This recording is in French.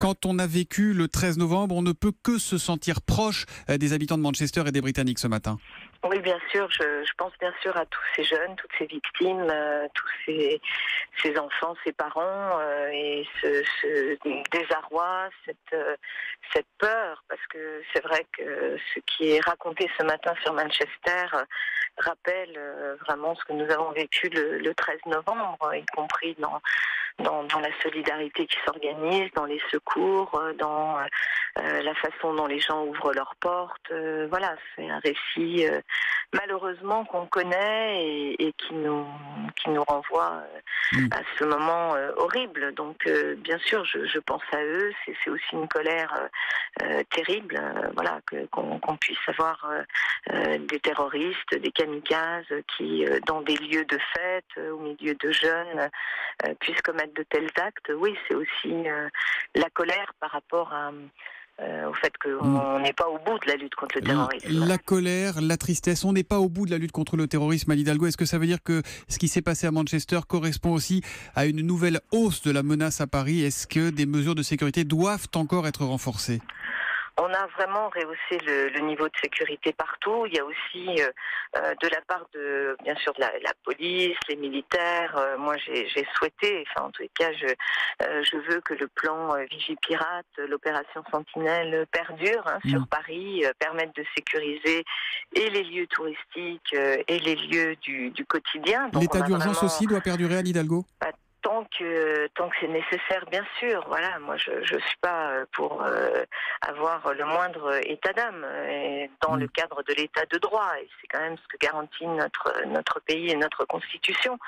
quand on a vécu le 13 novembre, on ne peut que se sentir proche des habitants de Manchester et des Britanniques ce matin. Oui, bien sûr. Je pense bien sûr à tous ces jeunes, toutes ces victimes, tous ces enfants, ces parents, et ce désarroi, cette peur, parce que c'est vrai que ce qui est raconté ce matin sur Manchester rappelle vraiment ce que nous avons vécu le 13 novembre, y compris dans la solidarité qui s'organise, dans les secours, dans la façon dont les gens ouvrent leurs portes. Voilà, c'est un récit malheureusement qu'on connaît et qui nous renvoie à ce moment horrible. Donc bien sûr, je pense à eux. C'est aussi une colère terrible. Voilà, qu'on puisse avoir des terroristes, des kamikazes qui, dans des lieux de fête, au milieu de jeunes, puissent commettre de tels actes. Oui, c'est aussi la colère par rapport au fait qu'on n'est pas au bout de la lutte contre le terrorisme. La colère, la tristesse, on n'est pas au bout de la lutte contre le terrorisme, Anne Hidalgo. Est-ce que ça veut dire que ce qui s'est passé à Manchester correspond aussi à une nouvelle hausse de la menace à Paris? Est-ce que des mesures de sécurité doivent encore être renforcées? On a vraiment rehaussé le niveau de sécurité partout. Il y a aussi de la part de, bien sûr, de la police, les militaires. Moi, j'ai souhaité, enfin en tous les cas, je veux que le plan Vigipirate, l'opération Sentinelle perdure sur Paris, permette de sécuriser et les lieux touristiques et les lieux du quotidien. Donc, l'état d'urgence aussi doit perdurer, Anne Hidalgo? Tant que c'est nécessaire, bien sûr. Voilà, moi je suis pas pour avoir le moindre état d'âme dans le cadre de l'état de droit, et c'est quand même ce que garantit notre pays et notre constitution.